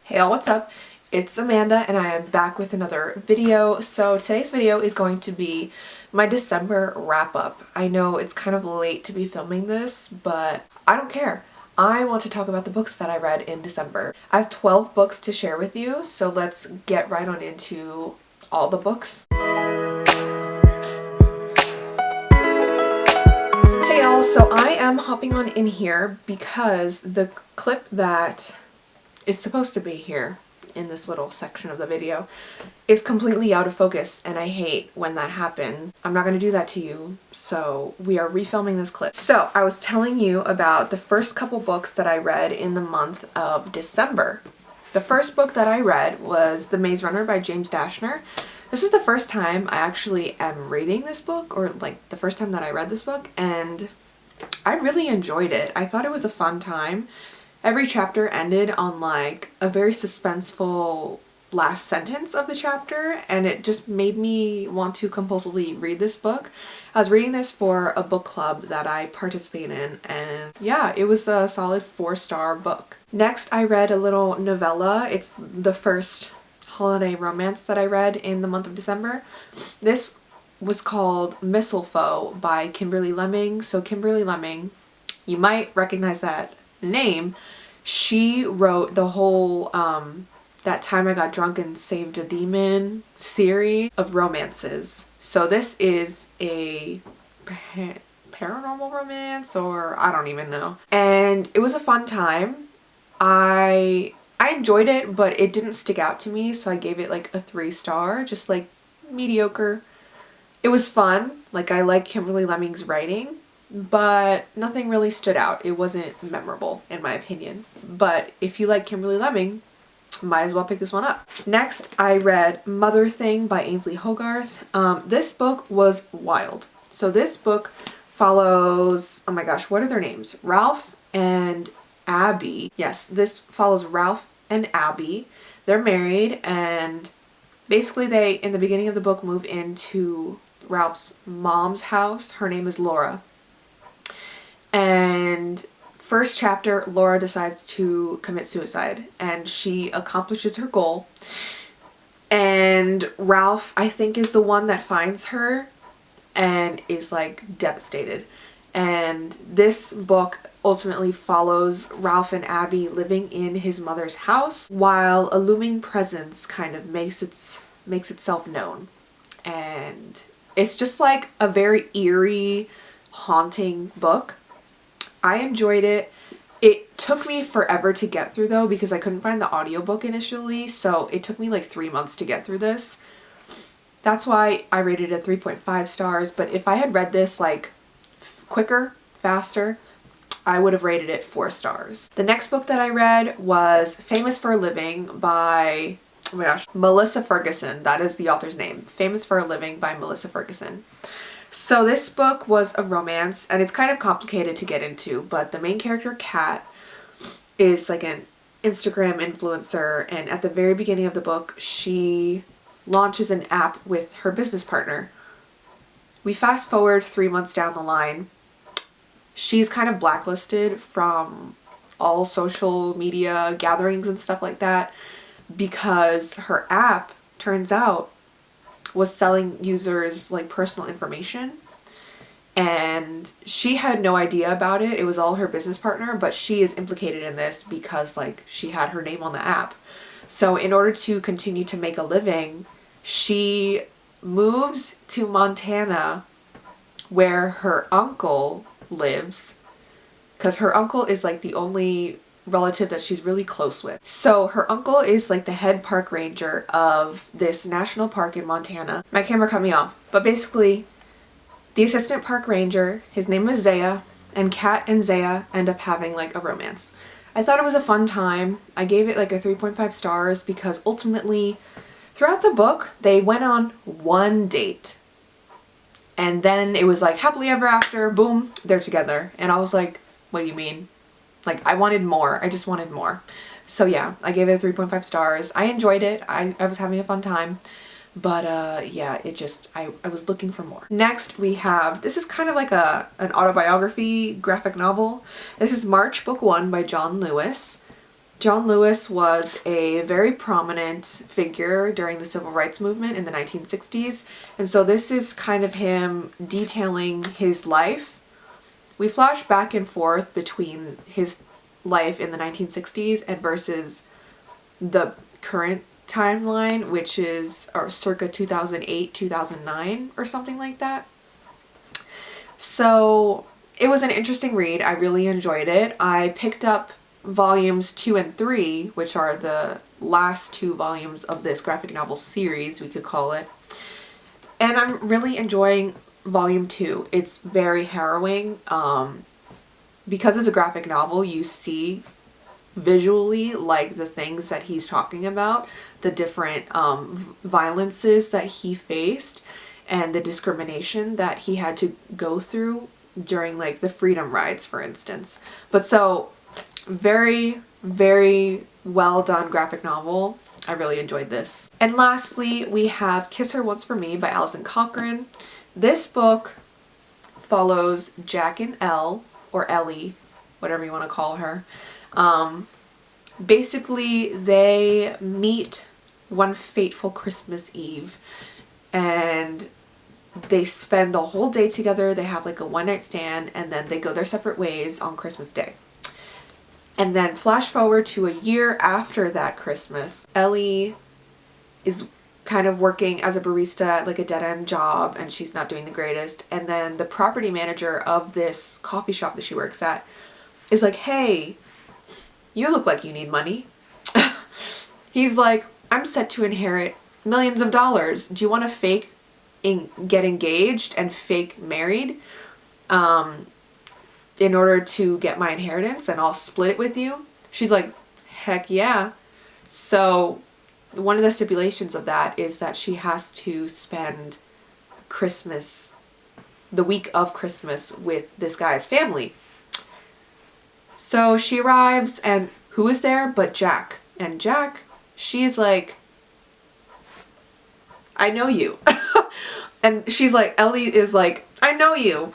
Hey all, what's up? It's Amanda and I am back with another video. So today's video is going to be my December wrap up. I know it's kind of late to be filming this, but I don't care. I want to talk about the books that I read in December. I have 12 books to share with you, so let's get right on into all the books. Hey y'all, so I am hopping on in here because the clip that is supposed to be here in this little section of the video is completely out of focus, and I hate when that happens. I'm not going to do that to you, so we are refilming this clip. So I was telling you about the first couple books that I read in the month of December. The first book that I read was The Maze Runner by James Dashner. This is the first time I actually am reading this book, or like the first time that I read this book, and I really enjoyed it. I thought it was a fun time. Every chapter ended on like a very suspenseful last sentence of the chapter, and it just made me want to compulsively read this book. I was reading this for a book club that I participate in, and yeah, it was a solid 4-star book. Next, I read a little novella. It's the first holiday romance that I read in the month of December. This was called Mistletoe by Kimberly Lemming. So Kimberly Lemming, you might recognize that name. She wrote the whole That Time I Got Drunk and Saved a Demon series of romances. So this is a paranormal romance, or I don't even know. And it was a fun time. I enjoyed it, but it didn't stick out to me, so I gave it like a 3-star, just like mediocre. It was fun. Like, I like Kimberly Lemming's writing, but nothing really stood out. It wasn't memorable in my opinion. But if you like Kimberly Lemming, might as well pick this one up. Next, I read Mother Thing by Ainsley Hogarth. This book was wild. So this book follows, oh my gosh, what are their names? Ralph and Abby. Yes, this follows Ralph and Abby. They're married, and basically they, in the beginning of the book, move into Ralph's mom's house. Her name is Laura. And first chapter, Laura decides to commit suicide, and she accomplishes her goal. And Ralph, I think, is the one that finds her and is like devastated. And this book ultimately follows Ralph and Abby living in his mother's house while a looming presence kind of makes itself known. And it's just like a very eerie, haunting book. I enjoyed it. It took me forever to get through though, because I couldn't find the audiobook initially, so it took me like 3 months to get through this. That's why I rated it 3.5 stars, but if I had read this like quicker, faster, I would have rated it 4 stars. The next book that I read was Famous for a Living by, oh my gosh, Melissa Ferguson. That is the author's name. Famous for a Living by Melissa Ferguson. So this book was a romance, and it's kind of complicated to get into, but the main character, Kat, is like an Instagram influencer, and at the very beginning of the book, she launches an app with her business partner. We fast forward 3 months down the line. She's kind of blacklisted from all social media gatherings and stuff like that because her app, turns out, was selling users like personal information, and she had no idea about it. It was all her business partner, but she is implicated in this because like she had her name on the app. So in order to continue to make a living, she moves to Montana where her uncle lives, because her uncle is like the only relative that she's really close with. So her uncle is like the head park ranger of this national park in Montana. My camera cut me off, but basically the assistant park ranger, his name is Zaya, and Kat and Zaya end up having like a romance. I thought it was a fun time. I gave it like a 3.5 stars because ultimately throughout the book they went on one date, and then it was like happily ever after, boom, they're together. And I was like, what do you mean? Like, I wanted more. I just wanted more. So yeah, I gave it a 3.5 stars. I enjoyed it. I was having a fun time. But yeah, it just, I was looking for more. Next we have, this is kind of like an autobiography graphic novel. This is March Book 1 by John Lewis. John Lewis was a very prominent figure during the civil rights movement in the 1960s, and so this is kind of him detailing his life. We flash back and forth between his life in the 1960s and versus the current timeline, which is circa 2008, 2009 or something like that. So it was an interesting read. I really enjoyed it. I picked up volumes 2 and 3, which are the last 2 volumes of this graphic novel series, we could call it. And I'm really enjoying volume 2. It's very harrowing. Because it's a graphic novel, you see visually like the things that he's talking about, the different violences that he faced and the discrimination that he had to go through during like the freedom rides, for instance. But so very, very well done graphic novel. I really enjoyed this. And lastly, we have Kiss Her Once for Me by Alison Cochrane. This book follows Jack and Elle, or Ellie, whatever you want to call her. Basically, they meet one fateful Christmas Eve and they spend the whole day together. They have like a one-night stand and then they go their separate ways on Christmas Day. And then flash forward to a year after that Christmas, Ellie is kind of working as a barista at like a dead-end job and she's not doing the greatest. And then the property manager of this coffee shop that she works at is like, hey, you look like you need money. He's like, I'm set to inherit millions of dollars. Do you want to get engaged and fake married in order to get my inheritance and I'll split it with you? She's like, heck yeah. So one of the stipulations of that is that she has to spend Christmas, the week of Christmas, with this guy's family. So she arrives and who is there but Jack? And Jack, she's like, I know you. And she's like, Ellie is like, I know you.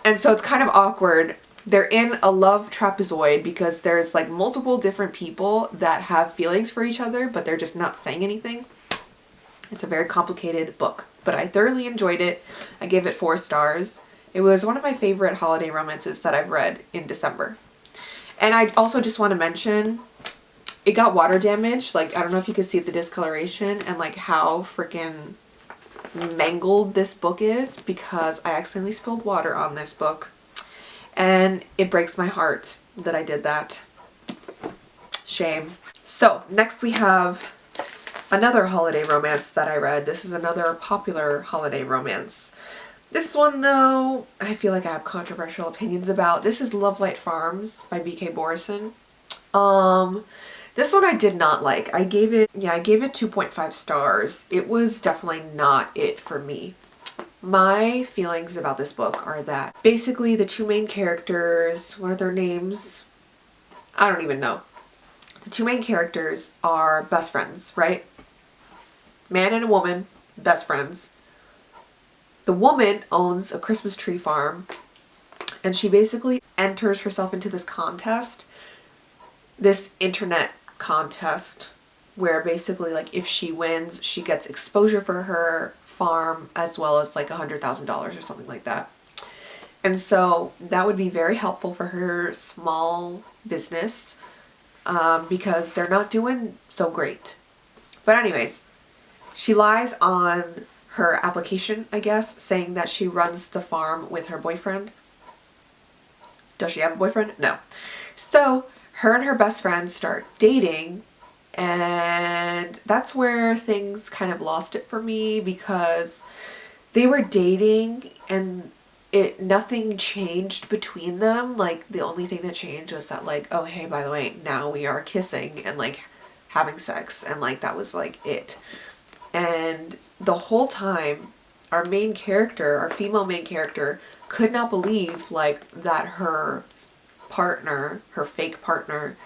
And so it's kind of awkward. They're in a love trapezoid because there's like multiple different people that have feelings for each other, but they're just not saying anything. It's a very complicated book, but I thoroughly enjoyed it. I gave it 4 stars. It was one of my favorite holiday romances that I've read in December. And I also just want to mention, it got water damage. Like, I don't know if you can see the discoloration and like how freaking mangled this book is because I accidentally spilled water on this book. And it breaks my heart that I did that. Shame. So next we have another holiday romance that I read. This is another popular holiday romance. This one, though, I feel like I have controversial opinions about. This is Love Light Farms by B.K. Borison. This one I did not like. I gave it 2.5 stars. It was definitely not it for me. My feelings about this book are that basically the 2 main characters, what are their names? I don't even know. The 2 main characters are best friends, right? Man and a woman, best friends. The woman owns a Christmas tree farm and she basically enters herself into this contest, this internet contest, where basically like if she wins, she gets exposure for her farm as well as like $100,000 or something like that. And so that would be very helpful for her small business because they're not doing so great. But anyways, she lies on her application, I guess, saying that she runs the farm with her boyfriend. Does she have a boyfriend? No. So her and her best friend start dating, and that's where things kind of lost it for me because they were dating and nothing changed between them. Like the only thing that changed was that like, oh hey, by the way, now we are kissing and like having sex, and like that was like it. And the whole time our female main character could not believe like that her partner, her fake partner,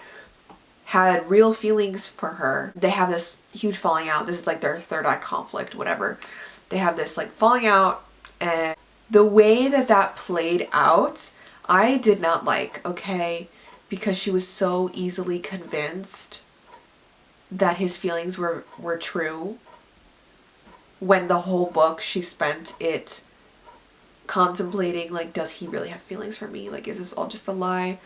had real feelings for her. They have this huge falling out. This is like their 3rd act conflict, whatever. They have this like falling out, and the way that played out, I did not like. Okay, because she was so easily convinced that his feelings were true, when the whole book she spent it contemplating, like, does he really have feelings for me? Like, is this all just a lie?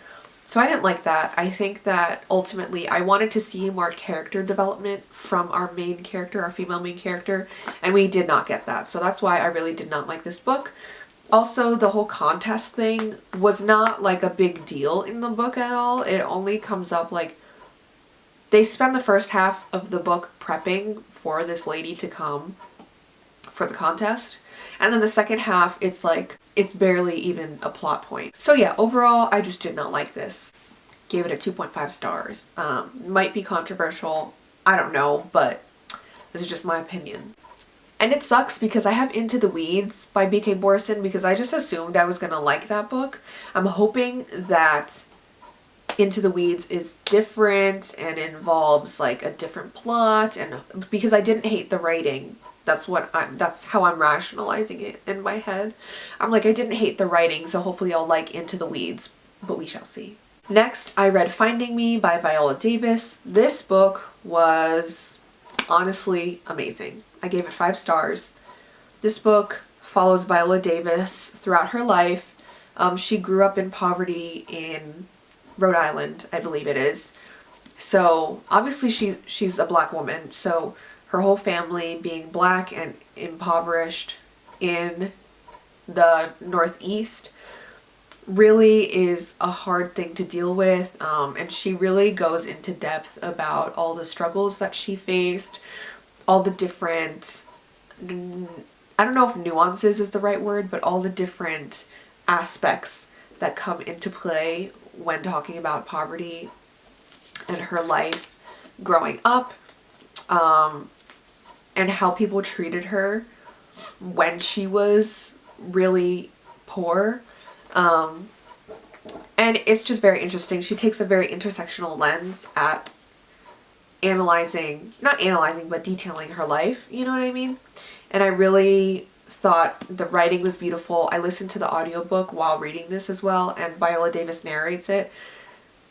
So I didn't like that. I think that ultimately I wanted to see more character development from our main character, our female main character, and we did not get that. So that's why I really did not like this book. Also, the whole contest thing was not like a big deal in the book at all. It only comes up like they spend the first half of the book prepping for this lady to come for the contest. And then the second half, it's like, it's barely even a plot point. So yeah, overall, I just did not like this. Gave it a 2.5 stars. Might be controversial. I don't know, but this is just my opinion. And it sucks because I have Into the Weeds by B.K. Borson because I just assumed I was gonna like that book. I'm hoping that Into the Weeds is different and involves like a different plot, and because I didn't hate the writing. That's how I'm rationalizing it in my head. I'm like, I didn't hate the writing, so hopefully I'll like Into the Weeds, but we shall see. Next, I read Finding Me by Viola Davis. This book was honestly amazing. I gave it 5 stars. This book follows Viola Davis throughout her life. She grew up in poverty in Rhode Island, I believe it is. So obviously she's a black woman, so her whole family being black and impoverished in the Northeast really is a hard thing to deal with, and she really goes into depth about all the struggles that she faced, all the different, I don't know if nuances is the right word, but all the different aspects that come into play when talking about poverty and her life growing up, and how people treated her when she was really poor. And it's just very interesting. She takes a very intersectional lens at not analyzing, but detailing her life, you know what I mean? And I really thought the writing was beautiful. I listened to the audiobook while reading this as well, and Viola Davis narrates it.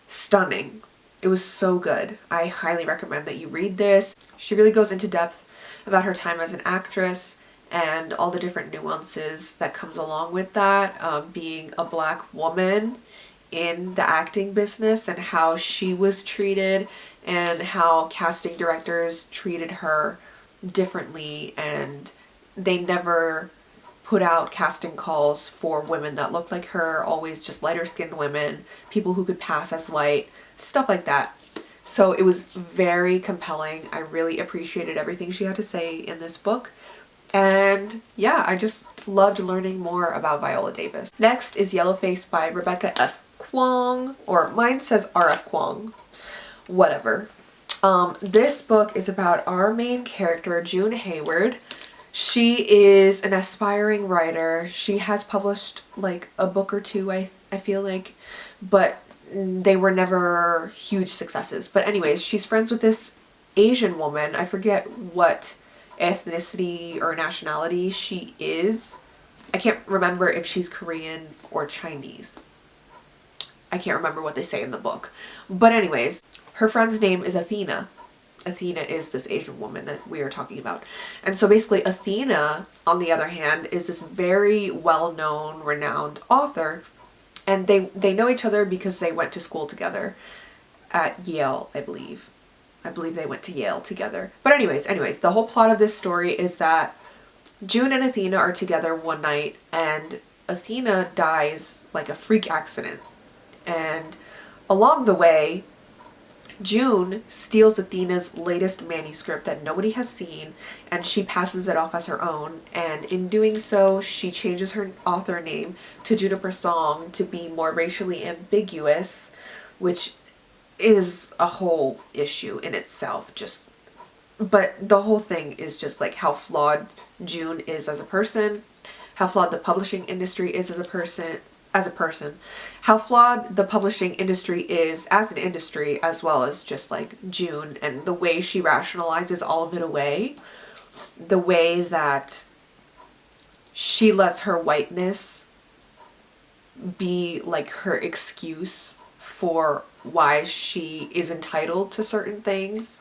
Stunning. It was so good. I highly recommend that you read this. She really goes into depth about her time as an actress and all the different nuances that comes along with that, being a black woman in the acting business and how she was treated and how casting directors treated her differently, and they never put out casting calls for women that looked like her, always just lighter skinned women, people who could pass as white, stuff like that. So it was very compelling. I really appreciated everything she had to say in this book. And yeah, I just loved learning more about Viola Davis. Next is Yellowface by Rebecca F. Kwong, or mine says R.F. Kwong. Whatever. This book is about our main character, June Hayward. She is an aspiring writer. She has published like a book or two, I feel like, but they were never huge successes. But anyways, she's friends with this Asian woman. I forget what ethnicity or nationality she is. I can't remember if she's Korean or Chinese. I can't remember what they say in the book. But anyways, her friend's name is Athena. Athena is this Asian woman that we are talking about. And so basically Athena, on the other hand, is this very well-known, renowned author. And they know each other because they went to school together at Yale, I believe. I believe they went to Yale together. But anyways, the whole plot of this story is that June and Athena are together one night, and Athena dies like a freak accident. And along the way, June steals Athena's latest manuscript that nobody has seen, and she passes it off as her own, and in doing so she changes her author name to Juniper Song to be more racially ambiguous, which is a whole issue in itself. But the whole thing is just like how flawed June is as a person, how flawed the publishing industry is as a person, how flawed the publishing industry is as an industry, as well as just like June and the way she rationalizes all of it away, the way that she lets her whiteness be like her excuse for why she is entitled to certain things.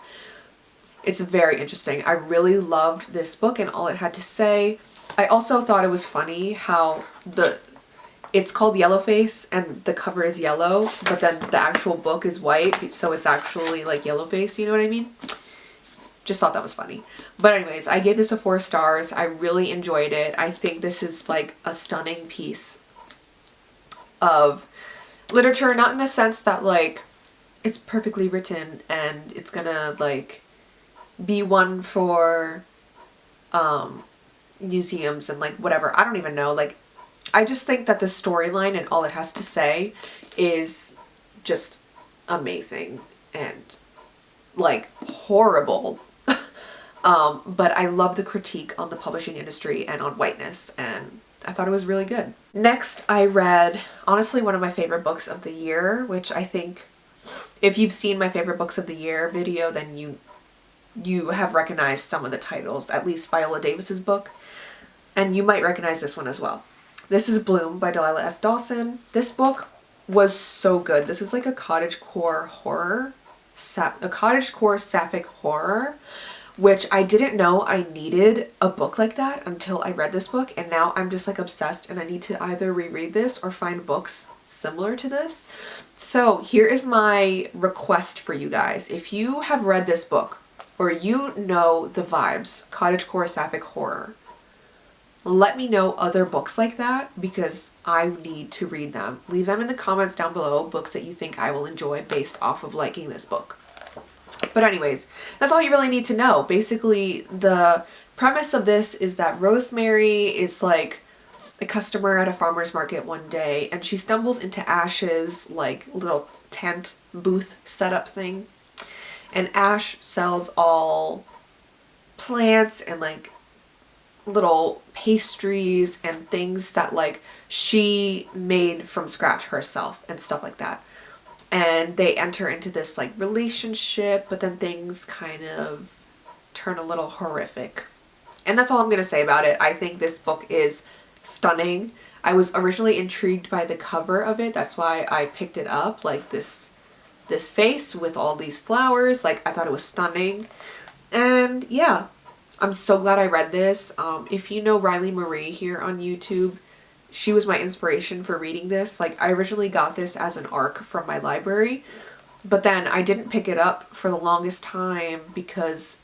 It's very interesting. I really loved this book and all it had to say. I also thought it was funny how it's called Yellowface and the cover is yellow, but then the actual book is white, so it's actually like Yellowface, you know what I mean? Just thought that was funny. But anyways, I gave this a 4 stars. I really enjoyed it. I think this is like a stunning piece of literature, not in the sense that like it's perfectly written and it's gonna like be one for museums and like whatever. I don't even know. Like, I just think that the storyline and all it has to say is just amazing and like horrible. But I love the critique on the publishing industry and on whiteness, and I thought it was really good. Next, I read, honestly, one of my favorite books of the year, which I think if you've seen my favorite books of the year video, then you have recognized some of the titles, at least Viola Davis's book, and you might recognize this one as well. This is Bloom by Delilah S. Dawson. This book was so good. This is like a cottagecore horror, a cottagecore sapphic horror, which I didn't know I needed a book like that until I read this book, and now I'm just like obsessed and I need to either reread this or find books similar to this. So here is my request for you guys. If you have read this book or you know the vibes, cottagecore sapphic horror, let me know other books like that because I need to read them. Leave them in the comments down below, books that you think I will enjoy based off of liking this book. But anyways, that's all you really need to know. Basically, the premise of this is that Rosemary is like a customer at a farmer's market one day, and she stumbles into Ash's like little tent booth setup thing. And Ash sells all plants and like little pastries and things that like she made from scratch herself and stuff like that. And they enter into this like relationship, but then things kind of turn a little horrific. And that's all I'm going to say about it. I think this book is stunning. I was originally intrigued by the cover of it. That's why I picked it up, like this face with all these flowers. Like, I thought it was stunning. And yeah, I'm so glad I read this. If you know Riley Marie here on YouTube, she was my inspiration for reading this. Like, I originally got this as an ARC from my library, but then I didn't pick it up for the longest time because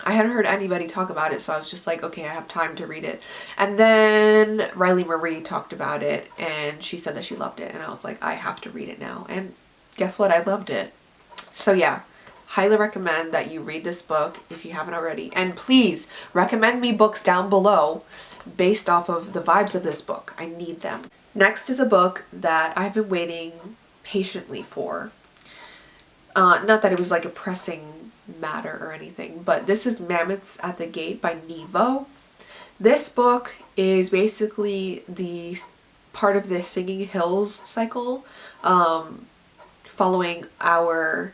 I hadn't heard anybody talk about it, so I was just like, okay, I have time to read it. And then Riley Marie talked about it, and she said that she loved it, and I was like, I have to read it now. And guess what? I loved it. So yeah, highly recommend that you read this book if you haven't already. And please recommend me books down below based off of the vibes of this book. I need them. Next is a book that I've been waiting patiently for. Not that it was like a pressing matter or anything, but this is Mammoths at the Gate by Nevo. This book is basically the part of the Singing Hills cycle, following our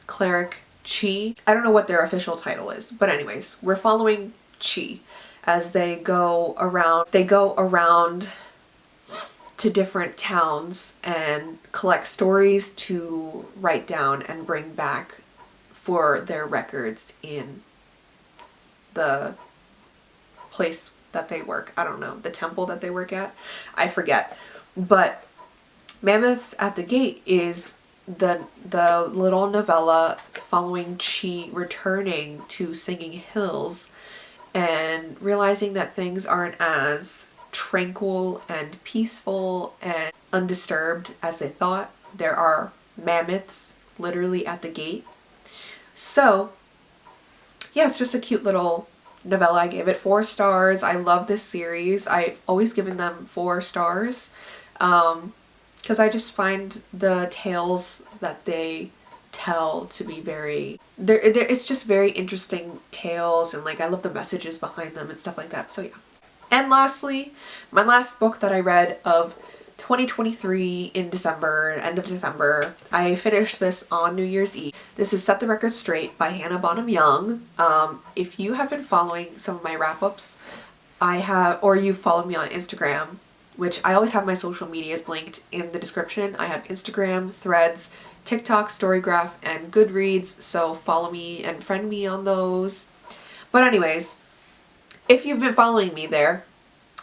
cleric Chi. I don't know what their official title is, but anyways, we're following Chi as they go around to different towns and collect stories to write down and bring back for their records in the place that they work. I don't know, the temple that they work at. I forget. But Mammoths at the Gate is the little novella following Chi returning to Singing Hills and realizing that things aren't as tranquil and peaceful and undisturbed as they thought. There are mammoths literally at the gate. So yeah, it's just a cute little novella. I gave it 4 stars. I love this series. I've always given them 4 stars because I just find the tales that they tell to be very it's just very interesting tales, and like I love the messages behind them and stuff like that. So yeah. And lastly, my last book that I read of 2023 in December, end of December, I finished this on New Year's Eve. This is Set the Record Straight by Hannah Bonham Young. If you have been following some of my wrap-ups, or you follow me on Instagram, which I always have my social medias linked in the description. I have Instagram, Threads, TikTok, Storygraph, and Goodreads, so follow me and friend me on those. But anyways, if you've been following me there,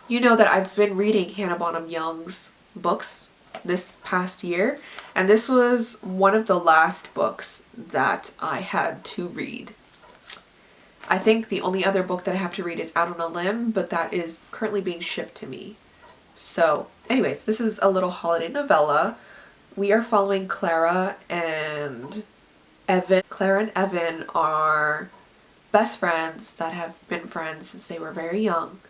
you know that I've been reading Hannah Bonham Young's books this past year, and this was one of the last books that I had to read. I think the only other book that I have to read is Out on a Limb, but that is currently being shipped to me. So anyways, this is a little holiday novella. We are following Clara and Evan. Clara and Evan are best friends that have been friends since they were very young.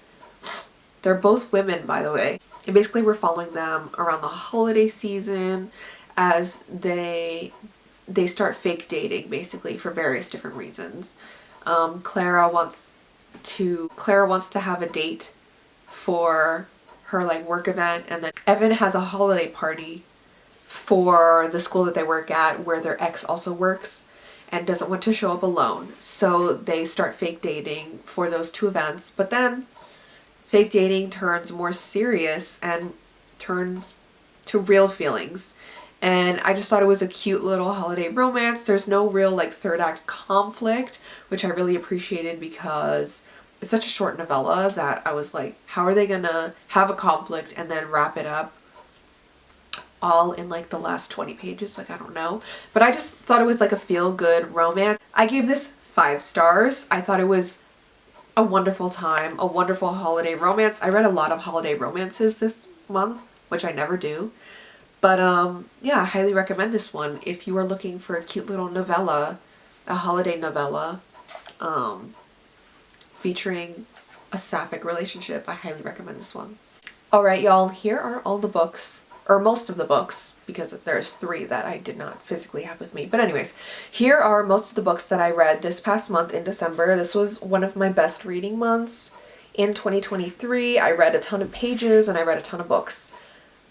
They're both women, by the way. And basically we're following them around the holiday season as they start fake dating, basically, for various different reasons. Clara wants to have a date for her like work event, and then Evan has a holiday party for the school that they work at where their ex also works and doesn't want to show up alone. So they start fake dating for those two events, but then fake dating turns more serious and turns to real feelings. And I just thought it was a cute little holiday romance. There's no real like third act conflict, which I really appreciated because it's such a short novella that I was like, how are they gonna have a conflict and then wrap it up all in like the last 20 pages? Like, I don't know. But I just thought it was like a feel-good romance. I gave this 5 stars. I thought it was a wonderful time, a wonderful holiday romance. I read a lot of holiday romances this month, which I never do. But yeah, I highly recommend this one if you are looking for a cute little novella, a holiday novella, featuring a sapphic relationship. I highly recommend this one. Alright y'all, here are all the books, or most of the books, because there's 3 that I did not physically have with me. But anyways, here are most of the books that I read this past month in December. This was one of my best reading months in 2023. I read a ton of pages and I read a ton of books.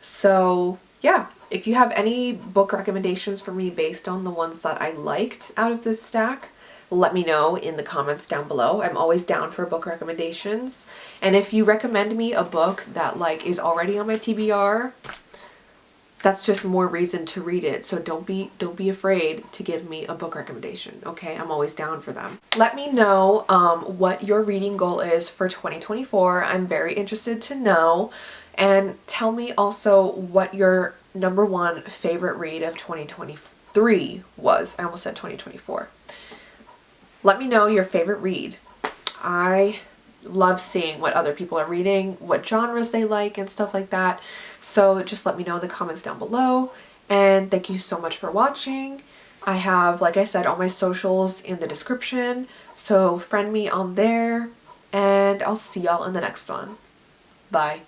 So yeah, if you have any book recommendations for me based on the ones that I liked out of this stack, let me know in the comments down below. I'm always down for book recommendations. And if you recommend me a book that like is already on my TBR, that's just more reason to read it. So don't be afraid to give me a book recommendation, okay? I'm always down for them. Let me know what your reading goal is for 2024. I'm very interested to know. And tell me also what your #1 favorite read of 2023 was. I almost said 2024. Let me know your favorite read. I love seeing what other people are reading, what genres they like and stuff like that. So just let me know in the comments down below. And thank you so much for watching. I have, like I said, all my socials in the description. So friend me on there. And I'll see y'all in the next one. Bye.